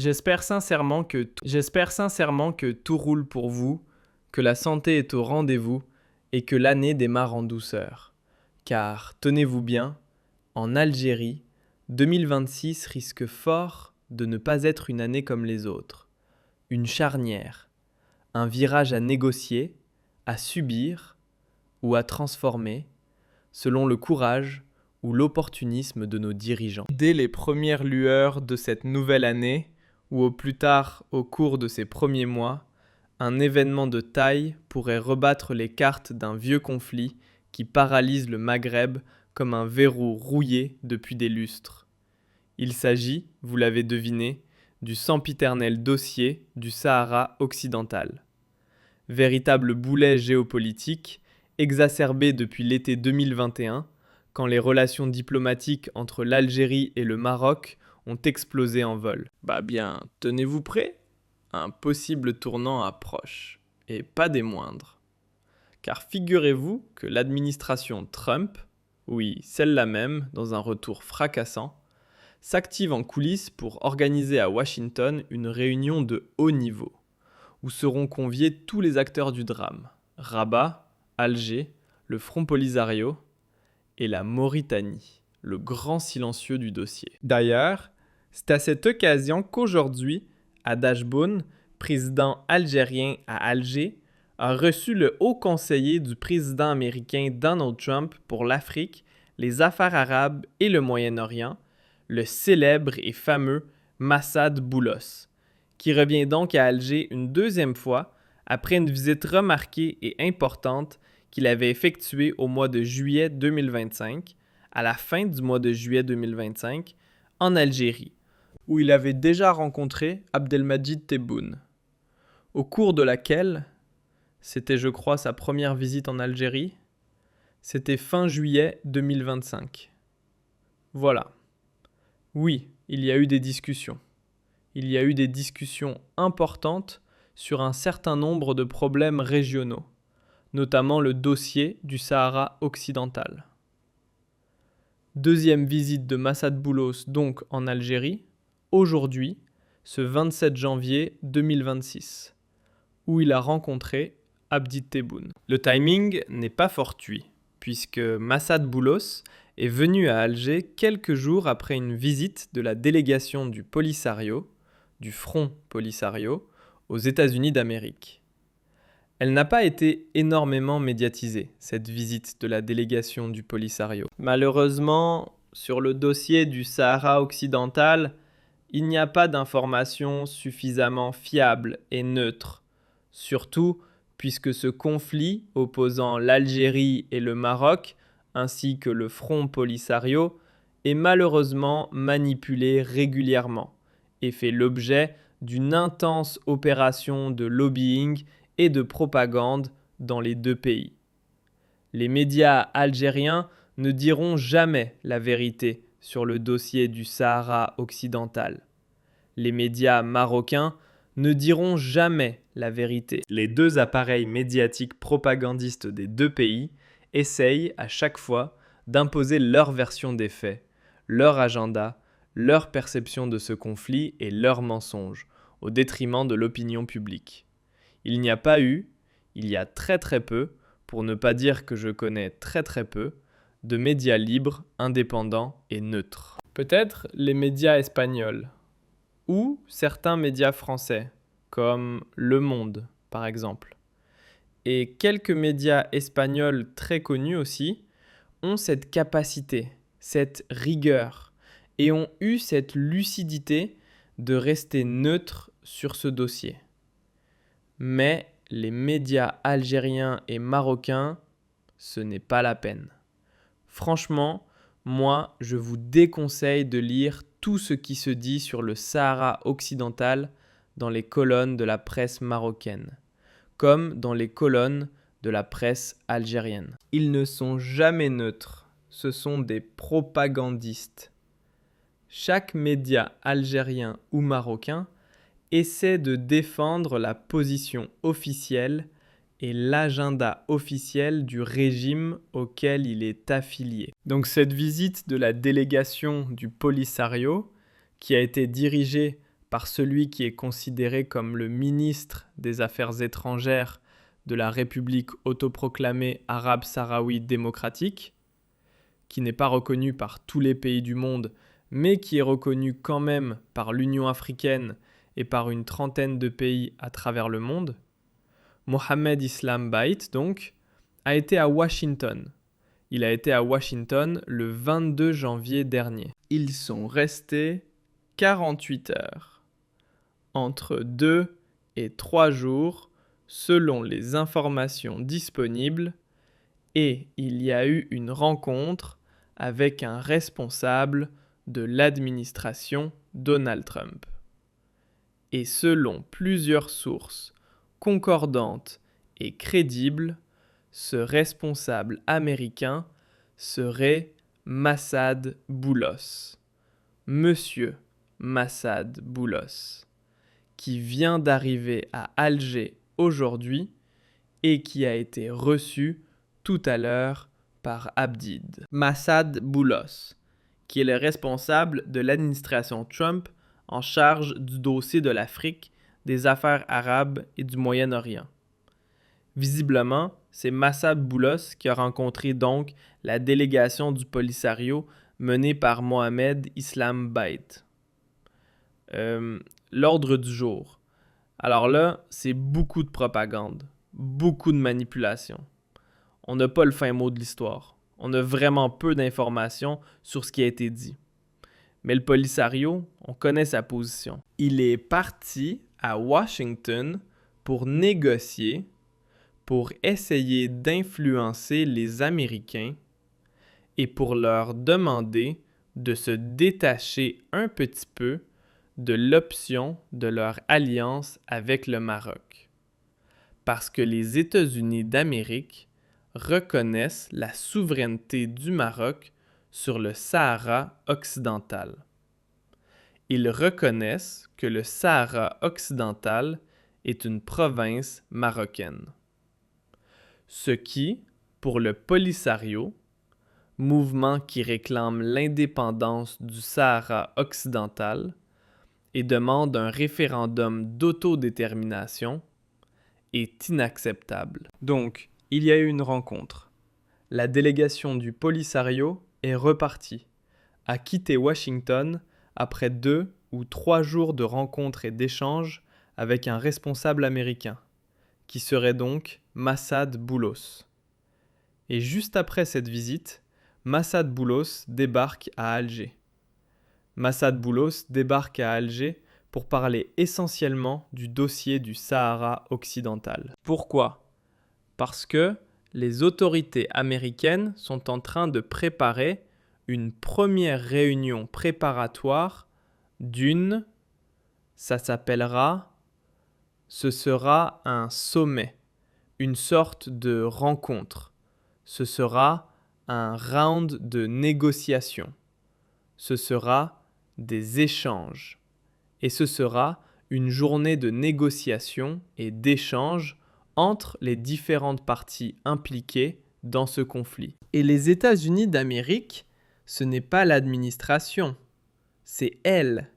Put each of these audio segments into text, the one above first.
J'espère sincèrement que tout roule pour vous, que la santé est au rendez-vous et que l'année démarre en douceur. Car, tenez-vous bien, en Algérie, 2026 risque fort de ne pas être une année comme les autres. Une charnière, un virage à négocier, à subir ou à transformer, selon le courage ou l'opportunisme de nos dirigeants. Dès les premières lueurs de cette nouvelle année, ou au plus tard au cours de ces premiers mois, un événement de taille pourrait rebattre les cartes d'un vieux conflit qui paralyse le Maghreb comme un verrou rouillé depuis des lustres. Il s'agit, vous l'avez deviné, du sempiternel dossier du Sahara occidental. Véritable boulet géopolitique, exacerbé depuis l'été 2021, quand les relations diplomatiques entre l'Algérie et le Maroc ont explosé en vol. Bah bien, tenez-vous prêts ? Un possible tournant approche, et pas des moindres. Car figurez-vous que l'administration Trump, oui, celle-là même, dans un retour fracassant, s'active en coulisses pour organiser à Washington une réunion de haut niveau, où seront conviés tous les acteurs du drame, Rabat, Alger, le Front Polisario et la Mauritanie, le grand silencieux du dossier. D'ailleurs, c'est à cette occasion qu'aujourd'hui, Hadj Boun, président algérien à Alger, a reçu le haut conseiller du président américain Donald Trump pour l'Afrique, les affaires arabes et le Moyen-Orient, le célèbre et fameux Massad Boulos, qui revient donc à Alger une deuxième fois après une visite remarquée et importante qu'il avait effectuée au mois de juillet 2025, à la fin du mois de juillet 2025, en Algérie, où il avait déjà rencontré Abdelmadjid Tebboune, au cours de laquelle, c'était je crois sa première visite en Algérie, c'était fin juillet 2025. Voilà. Oui, il y a eu des discussions. Il y a eu des discussions importantes sur un certain nombre de problèmes régionaux, notamment le dossier du Sahara occidental. Deuxième visite de Massad Boulos donc en Algérie, aujourd'hui, ce 27 janvier 2026, où il a rencontré Abdi Tebboune. Le timing n'est pas fortuit, puisque Massad Boulos est venu à Alger quelques jours après une visite de la délégation du Polisario, du Front Polisario, aux États-Unis d'Amérique. Elle n'a pas été énormément médiatisée, cette visite de la délégation du Polisario. Malheureusement, sur le dossier du Sahara occidental, il n'y a pas d'informations suffisamment fiables et neutres, surtout puisque ce conflit opposant l'Algérie et le Maroc, ainsi que le Front Polisario, est malheureusement manipulé régulièrement et fait l'objet d'une intense opération de lobbying et de propagande dans les deux pays. Les médias algériens ne diront jamais la vérité sur le dossier du Sahara occidental. Les médias marocains ne diront jamais la vérité. Les deux appareils médiatiques propagandistes des deux pays essayent à chaque fois d'imposer leur version des faits, leur agenda, leur perception de ce conflit et leurs mensonges, au détriment de l'opinion publique. Il n'y a pas eu, il y a très peu, pour ne pas dire que je connais très peu, de médias libres, indépendants et neutres. Peut-être les médias espagnols, ou certains médias français, comme Le Monde par exemple. Et quelques médias espagnols très connus aussi ont cette capacité, cette rigueur, et ont eu cette lucidité de rester neutres sur ce dossier. Mais les médias algériens et marocains, ce n'est pas la peine. Franchement, moi, je vous déconseille de lire tout ce qui se dit sur le Sahara occidental dans les colonnes de la presse marocaine, comme dans les colonnes de la presse algérienne. Ils ne sont jamais neutres, ce sont des propagandistes. Chaque média algérien ou marocain essaie de défendre la position officielle et l'agenda officiel du régime auquel il est affilié. Donc cette visite de la délégation du Polisario, qui a été dirigée par celui qui est considéré comme le ministre des Affaires étrangères de la République autoproclamée arabe sahraoui démocratique, qui n'est pas reconnu par tous les pays du monde, mais qui est reconnu quand même par l'Union africaine et par une trentaine de pays à travers le monde. Mohamed Islam Bait, donc, a été à Washington. Il a été à Washington le 22 janvier dernier. Ils sont restés 48 heures, entre 2 et 3 jours, selon les informations disponibles, et il y a eu une rencontre avec un responsable de l'administration Donald Trump. Et selon plusieurs sources concordantes et crédibles, ce responsable américain serait Massad Boulos, Monsieur Massad Boulos, qui vient d'arriver à Alger aujourd'hui et qui a été reçu tout à l'heure par Abdid. Massad Boulos, qui est le responsable de l'administration Trump en charge du dossier de l'Afrique, des affaires arabes et du Moyen-Orient. Visiblement, c'est Massad Boulos qui a rencontré donc la délégation du Polisario menée par Mohamed Islam Bait. L'ordre du jour. Alors là, c'est beaucoup de propagande, beaucoup de manipulation. On n'a pas le fin mot de l'histoire. On a vraiment peu d'informations sur ce qui a été dit. Mais le Polisario, on connaît sa position. Il est parti à Washington pour négocier, pour essayer d'influencer les Américains et pour leur demander de se détacher un petit peu de l'option de leur alliance avec le Maroc. Parce que les États-Unis d'Amérique reconnaissent la souveraineté du Maroc sur le Sahara occidental. Ils reconnaissent que le Sahara occidental est une province marocaine. Ce qui, pour le Polisario, mouvement qui réclame l'indépendance du Sahara occidental et demande un référendum d'autodétermination, est inacceptable. Donc, il y a eu une rencontre. La délégation du Polisario est repartie, a quitté Washington après 2 ou 3 jours de rencontres et d'échanges avec un responsable américain, qui serait donc Massad Boulos. Et juste après cette visite, Massad Boulos débarque à Alger. Massad Boulos débarque à Alger pour parler essentiellement du dossier du Sahara occidental. Pourquoi ? Parce que les autorités américaines sont en train de préparer une première réunion préparatoire ce sera un sommet, une sorte de rencontre. Ce sera un round de négociation. Ce sera des échanges. Et ce sera une journée de négociation et d'échange entre les différentes parties impliquées dans ce conflit. Et les États-Unis d'Amérique, ce n'est pas l'administration, c'est elle.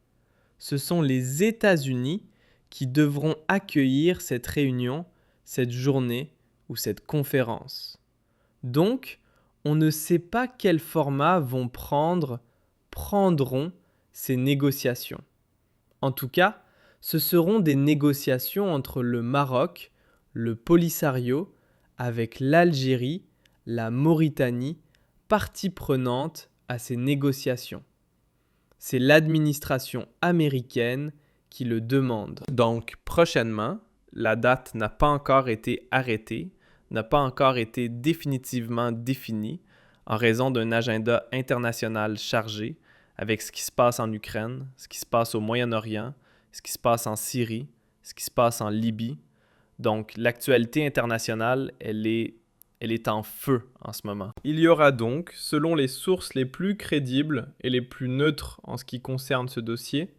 Ce sont les États-Unis qui devront accueillir cette réunion, cette journée ou cette conférence. Donc, on ne sait pas quel format prendront ces négociations. En tout cas, ce seront des négociations entre le Maroc, le Polisario, avec l'Algérie, la Mauritanie, partie prenante à ces négociations. C'est l'administration américaine qui le demande. Donc, prochainement, la date n'a pas encore été arrêtée, n'a pas encore été définitivement définie en raison d'un agenda international chargé avec ce qui se passe en Ukraine, ce qui se passe au Moyen-Orient, ce qui se passe en Syrie, ce qui se passe en Libye. Donc, l'actualité internationale, elle est en feu en ce moment. Il y aura donc, selon les sources les plus crédibles et les plus neutres en ce qui concerne ce dossier,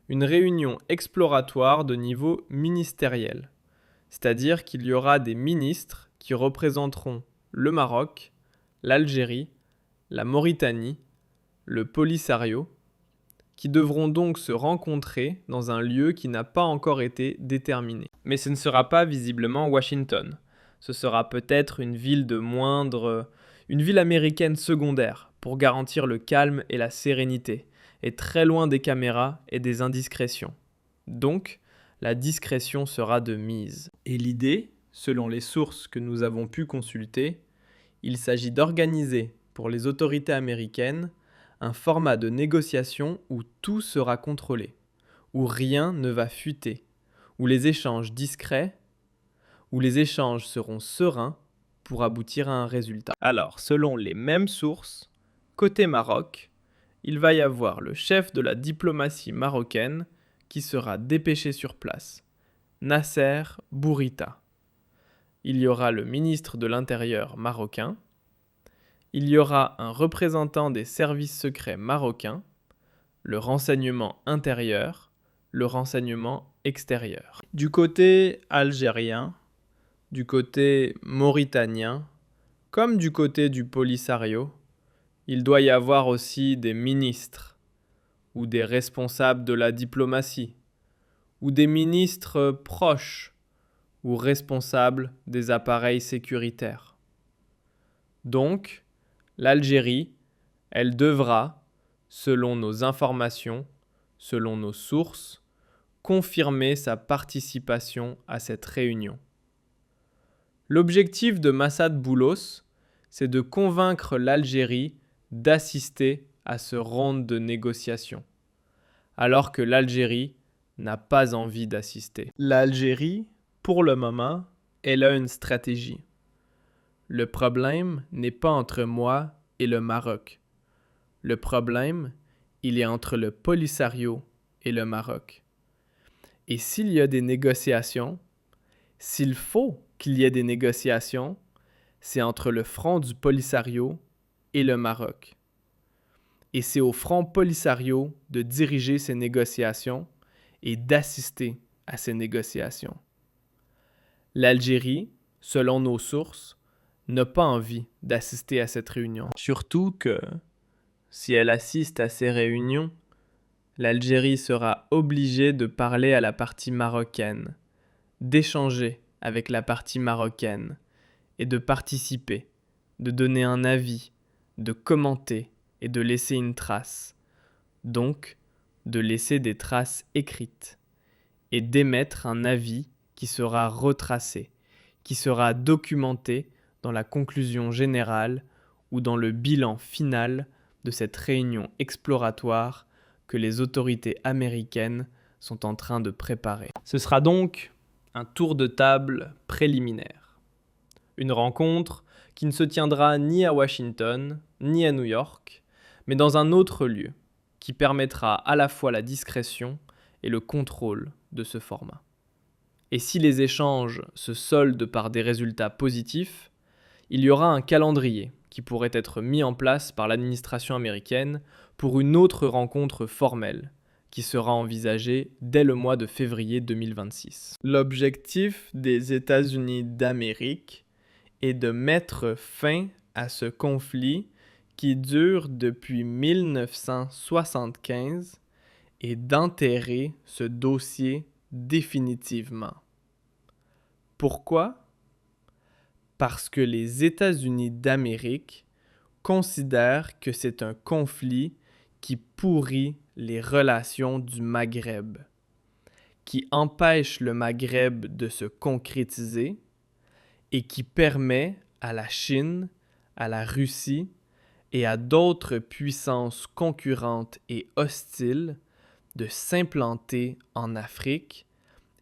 une réunion exploratoire de niveau ministériel. C'est-à-dire qu'il y aura des ministres qui représenteront le Maroc, l'Algérie, la Mauritanie, le Polisario, qui devront donc se rencontrer dans un lieu qui n'a pas encore été déterminé. Mais ce ne sera pas visiblement Washington. Ce sera peut-être une ville une ville américaine secondaire, pour garantir le calme et la sérénité, et très loin des caméras et des indiscrétions. Donc, la discrétion sera de mise. Et l'idée, selon les sources que nous avons pu consulter, il s'agit d'organiser, pour les autorités américaines, un format de négociation où tout sera contrôlé, où rien ne va fuiter, où les échanges discrets, où les échanges seront sereins pour aboutir à un résultat. Alors, selon les mêmes sources, côté Maroc, il va y avoir le chef de la diplomatie marocaine qui sera dépêché sur place, Nasser Bourita. Il y aura le ministre de l'Intérieur marocain. Il y aura un représentant des services secrets marocains, le renseignement intérieur, le renseignement extérieur. Du côté algérien, du côté mauritanien, comme du côté du Polisario, il doit y avoir aussi des ministres, ou des responsables de la diplomatie, ou des ministres proches, ou responsables des appareils sécuritaires. Donc, l'Algérie, elle devra, selon nos informations, selon nos sources, confirmer sa participation à cette réunion. L'objectif de Massad Boulos, c'est de convaincre l'Algérie d'assister à ce round de négociation, alors que l'Algérie n'a pas envie d'assister. L'Algérie, pour le moment, elle a une stratégie. Le problème n'est pas entre moi et le Maroc. Le problème, il est entre le Polisario et le Maroc. Et s'il y a des négociations, s'il faut qu'il y ait des négociations, c'est entre le front du Polisario et le Maroc. Et c'est au front Polisario de diriger ces négociations et d'assister à ces négociations. L'Algérie, selon nos sources, n'a pas envie d'assister à cette réunion. Surtout que, si elle assiste à ces réunions, l'Algérie sera obligée de parler à la partie marocaine, d'échanger avec la partie marocaine et de participer, de donner un avis, de commenter et de laisser une trace. Donc, de laisser des traces écrites et d'émettre un avis qui sera retracé, qui sera documenté dans la conclusion générale ou dans le bilan final de cette réunion exploratoire que les autorités américaines sont en train de préparer. Ce sera donc un tour de table préliminaire. Une rencontre qui ne se tiendra ni à Washington, ni à New York, mais dans un autre lieu, qui permettra à la fois la discrétion et le contrôle de ce format. Et si les échanges se soldent par des résultats positifs, il y aura un calendrier qui pourrait être mis en place par l'administration américaine pour une autre rencontre formelle, qui sera envisagée dès le mois de février 2026. L'objectif des États-Unis d'Amérique est de mettre fin à ce conflit qui dure depuis 1975 et d'enterrer ce dossier définitivement. Pourquoi? Parce que les États-Unis d'Amérique considèrent que c'est un conflit qui pourrit les relations du Maghreb, qui empêche le Maghreb de se concrétiser et qui permet à la Chine, à la Russie et à d'autres puissances concurrentes et hostiles de s'implanter en Afrique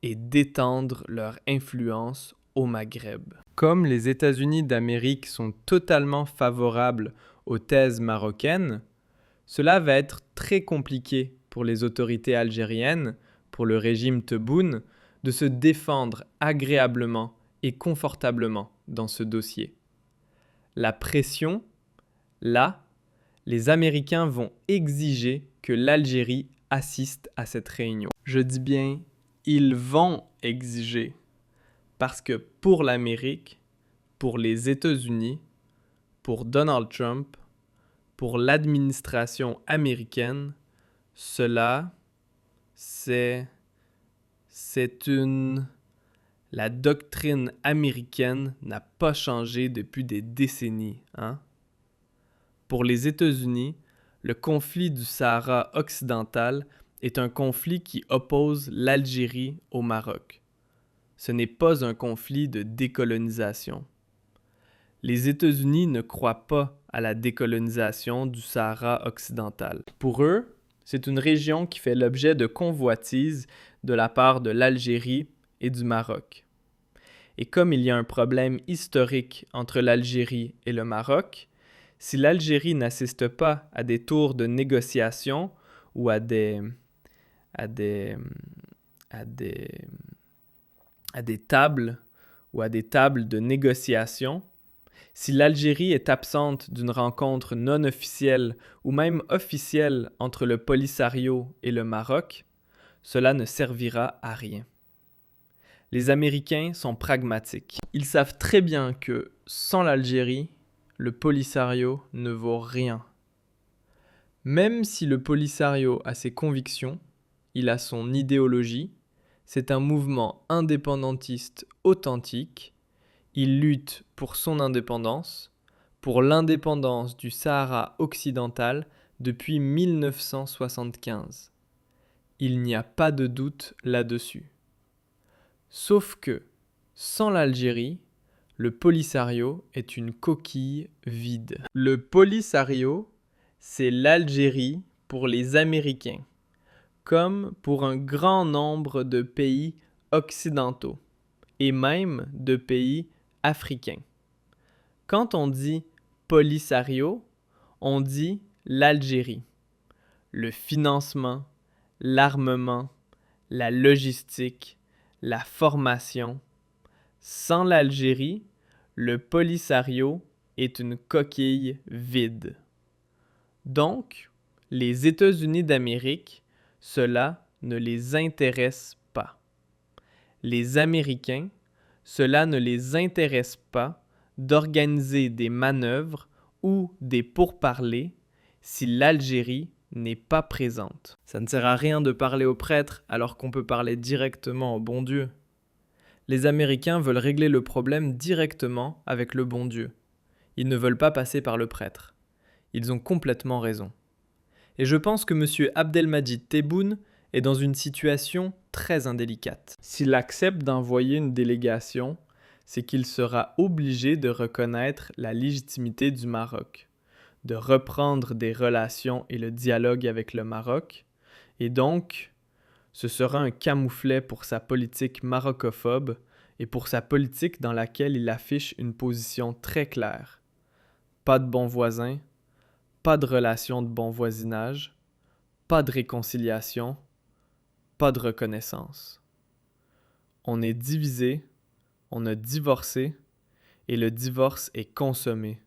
et d'étendre leur influence au Maghreb. Comme les États-Unis d'Amérique sont totalement favorables aux thèses marocaines, cela va être très compliqué pour les autorités algériennes, pour le régime Tebboune, de se défendre agréablement et confortablement dans ce dossier. La pression, là, les Américains vont exiger que l'Algérie assiste à cette réunion. Je dis bien, ils vont exiger, parce que pour l'Amérique, pour les États-Unis, pour Donald Trump, pour l'administration américaine, cela, c'est une... La doctrine américaine n'a pas changé depuis des décennies, hein? Pour les États-Unis, le conflit du Sahara occidental est un conflit qui oppose l'Algérie au Maroc. Ce n'est pas un conflit de décolonisation. Les États-Unis ne croient pas à la décolonisation du Sahara occidental. Pour eux, c'est une région qui fait l'objet de convoitises de la part de l'Algérie et du Maroc. Et comme il y a un problème historique entre l'Algérie et le Maroc, si l'Algérie n'assiste pas à des tours de négociation ou à des tables ou à des tables de négociation, si l'Algérie est absente d'une rencontre non officielle ou même officielle entre le Polisario et le Maroc, cela ne servira à rien. Les Américains sont pragmatiques. Ils savent très bien que sans l'Algérie, le Polisario ne vaut rien. Même si le Polisario a ses convictions, il a son idéologie, c'est un mouvement indépendantiste authentique, il lutte pour son indépendance, pour l'indépendance du Sahara occidental depuis 1975. Il n'y a pas de doute là-dessus. Sauf que, sans l'Algérie, le Polisario est une coquille vide. Le Polisario, c'est l'Algérie pour les Américains, comme pour un grand nombre de pays occidentaux, et même de pays africains. Quand on dit Polisario, on dit l'Algérie, le financement, l'armement, la logistique, la formation. Sans l'Algérie, le Polisario est une coquille vide. Donc, les États-Unis d'Amérique, cela ne les intéresse pas. Les Américains, cela ne les intéresse pas d'organiser des manœuvres ou des pourparlers si l'Algérie n'est pas présente. Ça ne sert à rien de parler au prêtre alors qu'on peut parler directement au bon Dieu. Les Américains veulent régler le problème directement avec le bon Dieu. Ils ne veulent pas passer par le prêtre. Ils ont complètement raison. Et je pense que M. Abdelmadjid Tebboune est dans une situation très indélicate. S'il accepte d'envoyer une délégation, c'est qu'il sera obligé de reconnaître la légitimité du Maroc, de reprendre des relations et le dialogue avec le Maroc, et donc, ce sera un camouflet pour sa politique marocophobe et pour sa politique dans laquelle il affiche une position très claire. Pas de bons voisins, pas de relations de bon voisinage, pas de réconciliation, pas de reconnaissance. On est divisé, on a divorcé, et le divorce est consommé.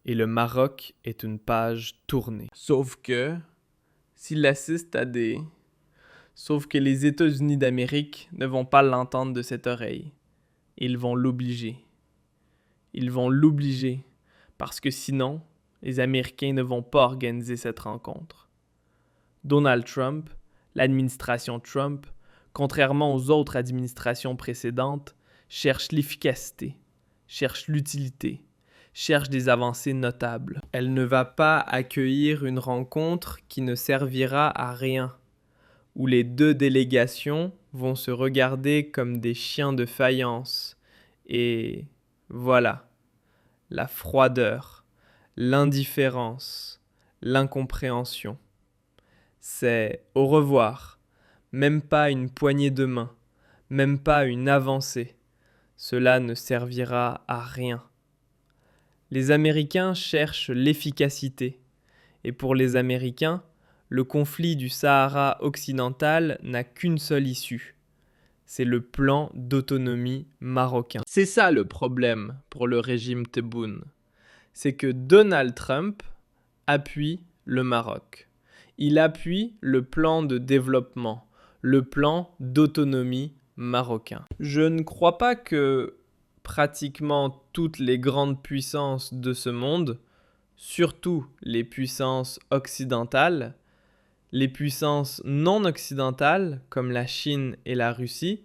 Et le Maroc est une page tournée. Sauf que les États-Unis d'Amérique ne vont pas l'entendre de cette oreille. Ils vont l'obliger. Ils vont l'obliger parce que sinon, les Américains ne vont pas organiser cette rencontre. Donald Trump, l'administration Trump, contrairement aux autres administrations précédentes, cherche l'efficacité, cherche l'utilité, cherche des avancées notables. Elle ne va pas accueillir une rencontre qui ne servira à rien, où les deux délégations vont se regarder comme des chiens de faïence. Et voilà, la froideur, l'indifférence, l'incompréhension. C'est au revoir, même pas une poignée de main, même pas une avancée. Cela ne servira à rien. Les Américains cherchent l'efficacité, et pour les Américains, le conflit du Sahara occidental n'a qu'une seule issue. C'est le plan d'autonomie marocain. C'est ça le problème pour le régime Tebboune. C'est que Donald Trump appuie le Maroc. Il appuie le plan de développement, le plan d'autonomie marocain. Je ne crois pas que pratiquement toutes les grandes puissances de ce monde, surtout les puissances occidentales, les puissances non occidentales, comme la Chine et la Russie,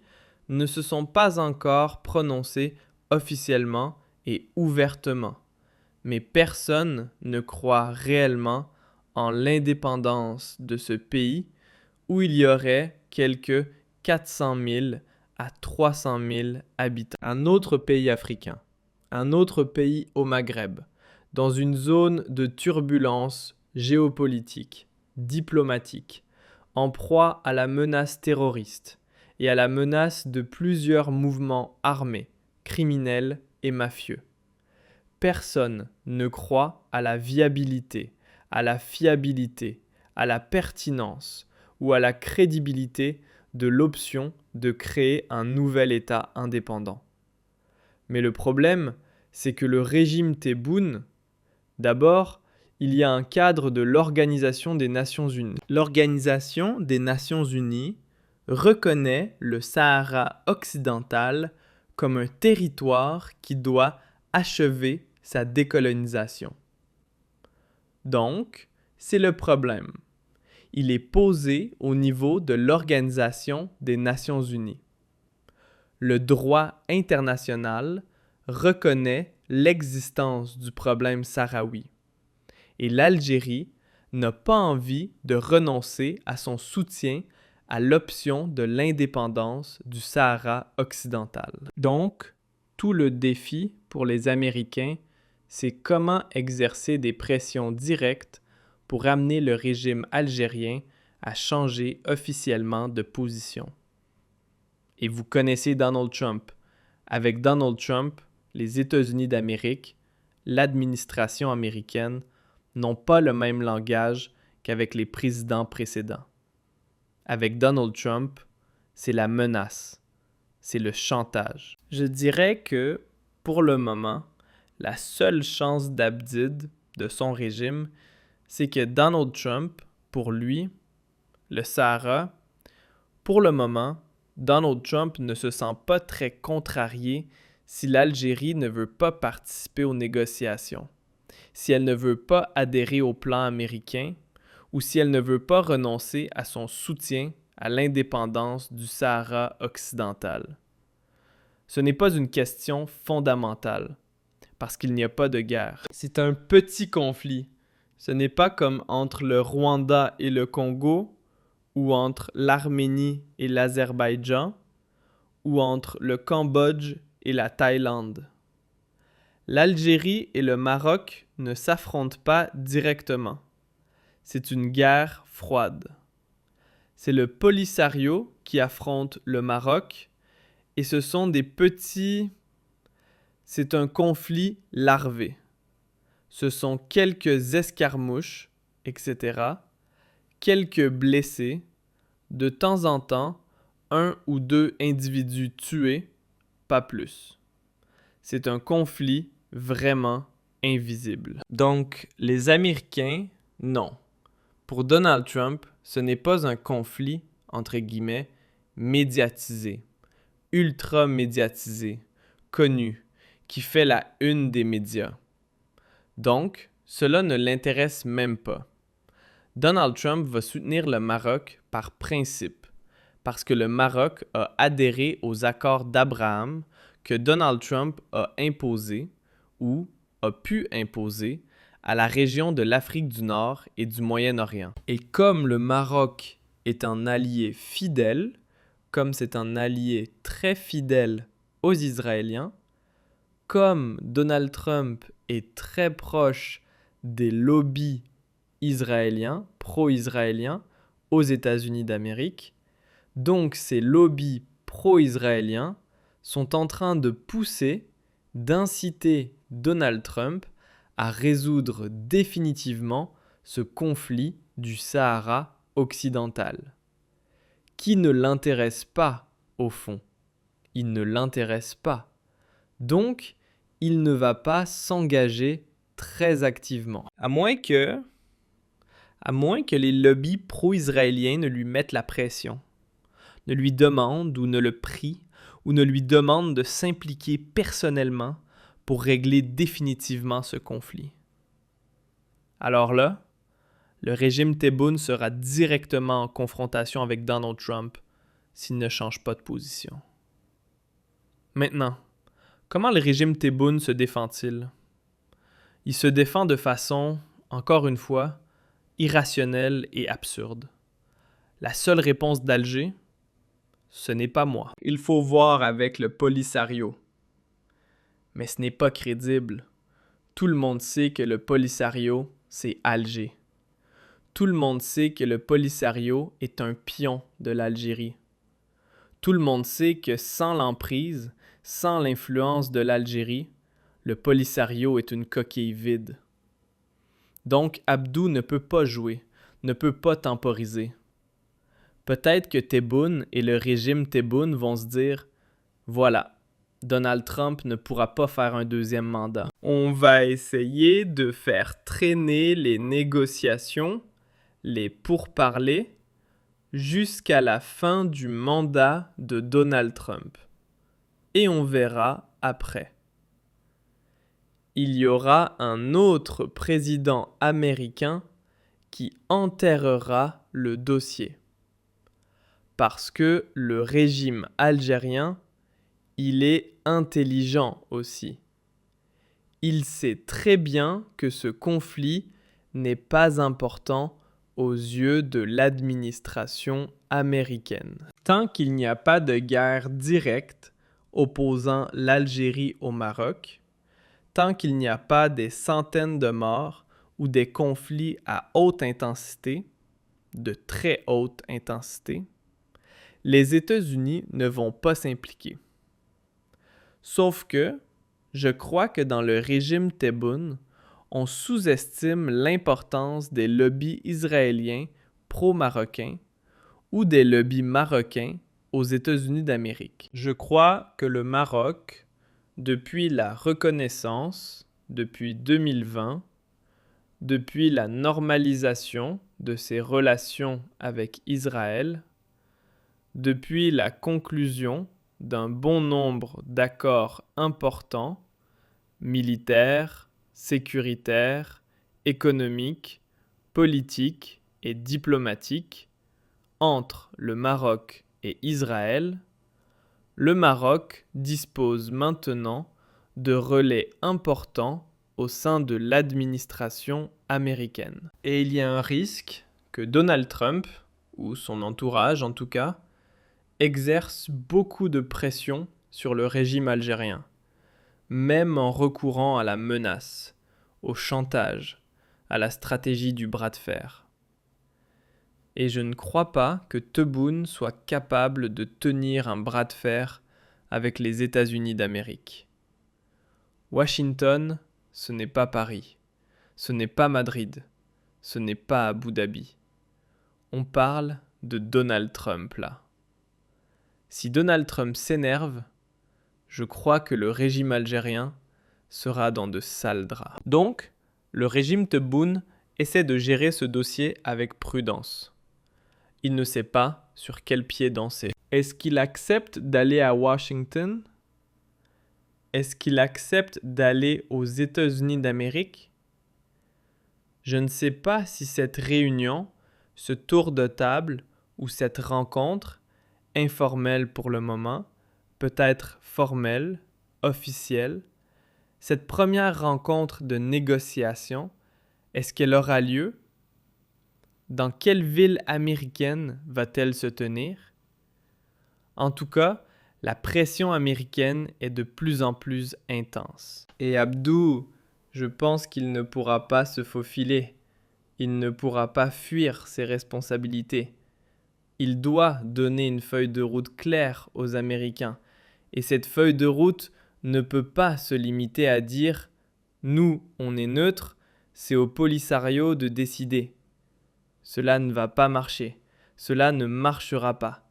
ne se sont pas encore prononcées officiellement et ouvertement. Mais personne ne croit réellement en l'indépendance de ce pays où il y aurait quelques 400 000 à 300 000 habitants. Un autre pays africain, un autre pays au Maghreb, dans une zone de turbulence géopolitique, diplomatique, en proie à la menace terroriste et à la menace de plusieurs mouvements armés, criminels et mafieux. Personne ne croit à la viabilité, à la fiabilité, à la pertinence ou à la crédibilité de l'option de créer un nouvel État indépendant. Mais le problème, c'est que le régime Tebboune, d'abord, il y a un cadre de l'Organisation des Nations Unies. L'Organisation des Nations Unies reconnaît le Sahara occidental comme un territoire qui doit achever sa décolonisation. Donc, c'est le problème. Il est posé au niveau de l'Organisation des Nations Unies. Le droit international reconnaît l'existence du problème sahraoui. Et l'Algérie n'a pas envie de renoncer à son soutien à l'option de l'indépendance du Sahara occidental. Donc, tout le défi pour les Américains, c'est comment exercer des pressions directes pour amener le régime algérien à changer officiellement de position. Et vous connaissez Donald Trump. Avec Donald Trump, les États-Unis d'Amérique, l'administration américaine, n'ont pas le même langage qu'avec les présidents précédents. Avec Donald Trump, c'est la menace, c'est le chantage. Je dirais que, pour le moment, la seule chance d'Abdid, de son régime, c'est que Donald Trump, pour lui, le Sahara, pour le moment, Donald Trump ne se sent pas très contrarié si l'Algérie ne veut pas participer aux négociations, si elle ne veut pas adhérer au plan américain ou si elle ne veut pas renoncer à son soutien à l'indépendance du Sahara occidental. Ce n'est pas une question fondamentale, parce qu'il n'y a pas de guerre. C'est un petit conflit. Ce n'est pas comme entre le Rwanda et le Congo, ou entre l'Arménie et l'Azerbaïdjan, ou entre le Cambodge et la Thaïlande. L'Algérie et le Maroc ne s'affrontent pas directement. C'est une guerre froide. C'est le Polisario qui affronte le Maroc et ce sont des petits... C'est un conflit larvé. Ce sont quelques escarmouches, etc., quelques blessés, de temps en temps, 1 ou 2 individus tués, pas plus. C'est un conflit vraiment invisible. Donc, les Américains, non. Pour Donald Trump, ce n'est pas un conflit, entre guillemets, médiatisé, ultra médiatisé, connu, qui fait la une des médias. Donc, cela ne l'intéresse même pas. Donald Trump va soutenir le Maroc par principe, parce que le Maroc a adhéré aux accords d'Abraham que Donald Trump a imposés ou a pu imposer à la région de l'Afrique du Nord et du Moyen-Orient. Et comme le Maroc est un allié fidèle, comme c'est un allié très fidèle aux Israéliens, comme Donald Trump est très proche des lobbies israéliens, pro-israéliens, aux États-Unis d'Amérique, donc ces lobbies pro-israéliens sont en train de pousser, d'inciter Donald Trump à résoudre définitivement ce conflit du Sahara occidental, qui ne l'intéresse pas au fond. Il ne l'intéresse pas. Donc, il ne va pas s'engager très activement. À moins que les lobbies pro-israéliens ne lui mettent la pression, ne lui demandent ou ne le prient, ou ne lui demandent de s'impliquer personnellement pour régler définitivement ce conflit. Alors là le régime Tebboune sera directement en confrontation avec Donald Trump s'il ne change pas de position. Maintenant, comment le régime Tebboune se défend-il? Il se défend de façon, encore une fois, irrationnelle et absurde. La seule réponse d'Alger, ce n'est pas moi. Il faut voir avec le Polisario. Mais ce n'est pas crédible. Tout le monde sait que le Polisario, c'est Alger. Tout le monde sait que le Polisario est un pion de l'Algérie. Tout le monde sait que sans l'emprise, sans l'influence de l'Algérie, le Polisario est une coquille vide. Donc Abdou ne peut pas jouer, ne peut pas temporiser. Peut-être que Tebboune et le régime Tebboune vont se dire « Voilà, Donald Trump ne pourra pas faire un deuxième mandat. On va essayer de faire traîner les négociations, les pourparlers, jusqu'à la fin du mandat de Donald Trump. Et on verra après. Il y aura un autre président américain qui enterrera le dossier. Parce que le régime algérien, il est intelligent aussi. Il sait très bien que ce conflit n'est pas important aux yeux de l'administration américaine. Tant qu'il n'y a pas de guerre directe opposant l'Algérie au Maroc, tant qu'il n'y a pas des centaines de morts ou des conflits à haute intensité, de très haute intensité, les États-Unis ne vont pas s'impliquer. Sauf que, je crois que dans le régime Tebboune, on sous-estime l'importance des lobbies israéliens pro-marocains ou des lobbies marocains aux États-Unis d'Amérique. Je crois que le Maroc, depuis la reconnaissance, depuis 2020, depuis la normalisation de ses relations avec Israël, depuis la conclusion d'un bon nombre d'accords importants, militaires, sécuritaires, économiques, politiques et diplomatiques, entre le Maroc et Israël, le Maroc dispose maintenant de relais importants au sein de l'administration américaine. Et il y a un risque que Donald Trump, ou son entourage en tout cas, exerce beaucoup de pression sur le régime algérien, même en recourant à la menace, au chantage, à la stratégie du bras de fer. Et je ne crois pas que Tebboune soit capable de tenir un bras de fer avec les États-Unis d'Amérique. Washington, ce n'est pas Paris, ce n'est pas Madrid, ce n'est pas Abu Dhabi. On parle de Donald Trump là. Si Donald Trump s'énerve, je crois que le régime algérien sera dans de sales draps. Donc, le régime Tebboune essaie de gérer ce dossier avec prudence. Il ne sait pas sur quel pied danser. Est-ce qu'il accepte d'aller à Washington? Est-ce qu'il accepte d'aller aux États-Unis d'Amérique? Je ne sais pas si cette réunion, ce tour de table ou cette rencontre, informelle pour le moment, peut-être formelle, officielle, cette première rencontre de négociation, est-ce qu'elle aura lieu? Dans quelle ville américaine va-t-elle se tenir? En tout cas, la pression américaine est de plus en plus intense. Et Abdou, je pense qu'il ne pourra pas se faufiler. Il ne pourra pas fuir ses responsabilités. Il doit donner une feuille de route claire aux Américains. Et cette feuille de route ne peut pas se limiter à dire « Nous, on est neutre, c'est au Polisario de décider ». Cela ne va pas marcher. Cela ne marchera pas.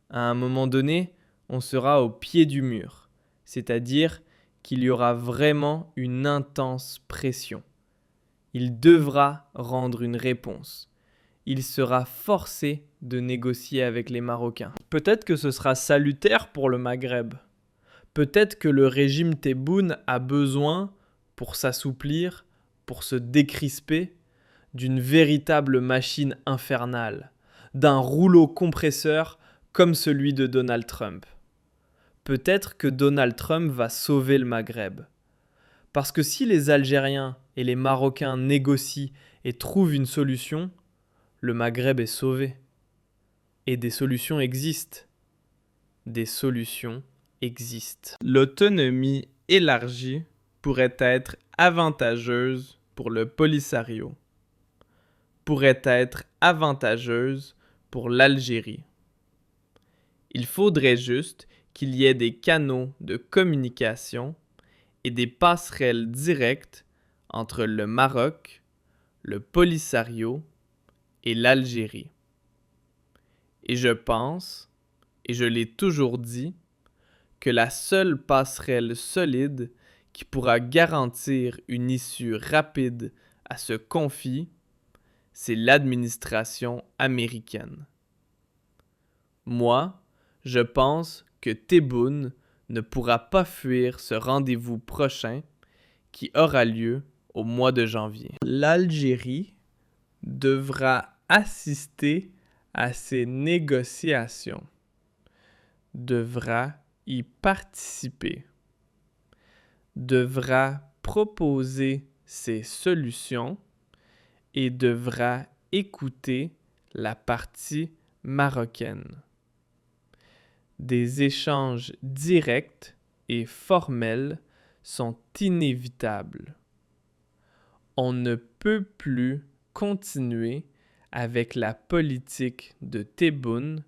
À un moment donné, on sera au pied du mur, c'est-à-dire qu'il y aura vraiment une intense pression. Il devra rendre une réponse. Il sera forcé de négocier avec les Marocains. Peut-être que ce sera salutaire pour le Maghreb. Peut-être que le régime Tebboune a besoin, pour s'assouplir, pour se décrisper, d'une véritable machine infernale, d'un rouleau compresseur comme celui de Donald Trump. Peut-être que Donald Trump va sauver le Maghreb. Parce que si les Algériens et les Marocains négocient et trouvent une solution, le Maghreb est sauvé. Et des solutions existent. Des solutions existent. L'autonomie élargie pourrait être avantageuse pour le Polisario, pourrait être avantageuse pour l'Algérie. Il faudrait juste qu'il y ait des canaux de communication et des passerelles directes entre le Maroc, le Polisario et l'Algérie. Et je pense, et je l'ai toujours dit, que la seule passerelle solide qui pourra garantir une issue rapide à ce conflit, c'est l'administration américaine. Moi, je pense que Tebboune ne pourra pas fuir ce rendez-vous prochain qui aura lieu au mois de janvier. L'Algérie devra assister à ces négociations, devra y participer, devra proposer ses solutions et devra écouter la partie marocaine. Des échanges directs et formels sont inévitables. On ne peut plus continuer avec la politique de Tebboune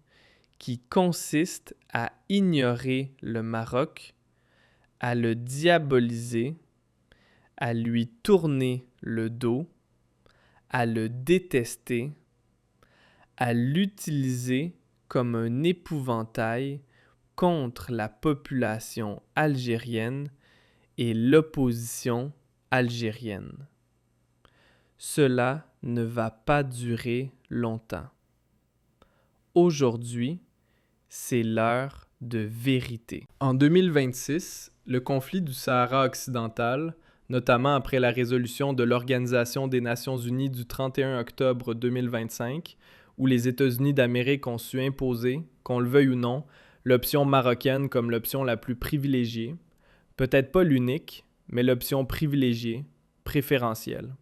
qui consiste à ignorer le Maroc, à le diaboliser, à lui tourner le dos, à le détester, à l'utiliser comme un épouvantail contre la population algérienne et l'opposition algérienne. Cela ne va pas durer longtemps. Aujourd'hui, c'est l'heure de vérité. En 2026, le conflit du Sahara occidental, notamment après la résolution de l'Organisation des Nations Unies du 31 octobre 2025, où les États-Unis d'Amérique ont su imposer, qu'on le veuille ou non, l'option marocaine comme l'option la plus privilégiée, peut-être pas l'unique, mais l'option privilégiée, préférentielle.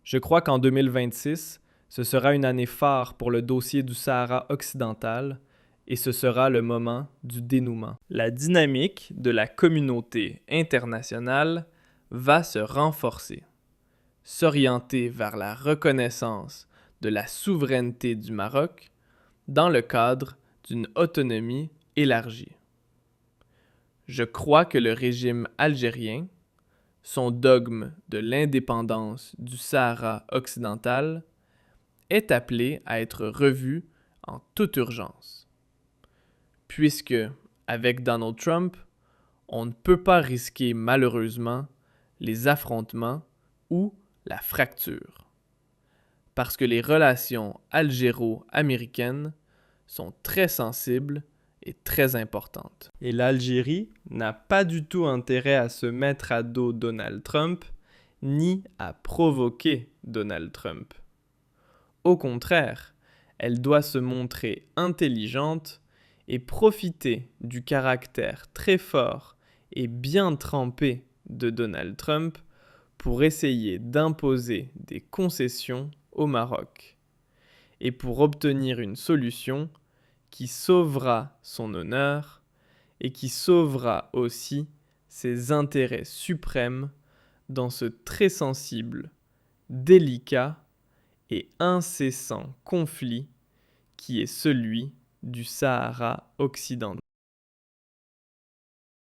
Je crois qu'en 2026, ce sera une année phare pour le dossier du Sahara occidental et ce sera le moment du dénouement. La dynamique de la communauté internationale va se renforcer, s'orienter vers la reconnaissance de la souveraineté du Maroc dans le cadre d'une autonomie élargie. Je crois que le régime algérien, son dogme de l'indépendance du Sahara occidental, est appelé à être revu en toute urgence. Puisque, avec Donald Trump, on ne peut pas risquer malheureusement les affrontements ou la fracture. Parce que les relations algéro-américaines sont très sensibles et très importante. Et l'Algérie n'a pas du tout intérêt à se mettre à dos Donald Trump, ni à provoquer Donald Trump. Au contraire, elle doit se montrer intelligente et profiter du caractère très fort et bien trempé de Donald Trump pour essayer d'imposer des concessions au Maroc et pour obtenir une solution qui sauvera son honneur et qui sauvera aussi ses intérêts suprêmes dans ce très sensible, délicat et incessant conflit qui est celui du Sahara occidental.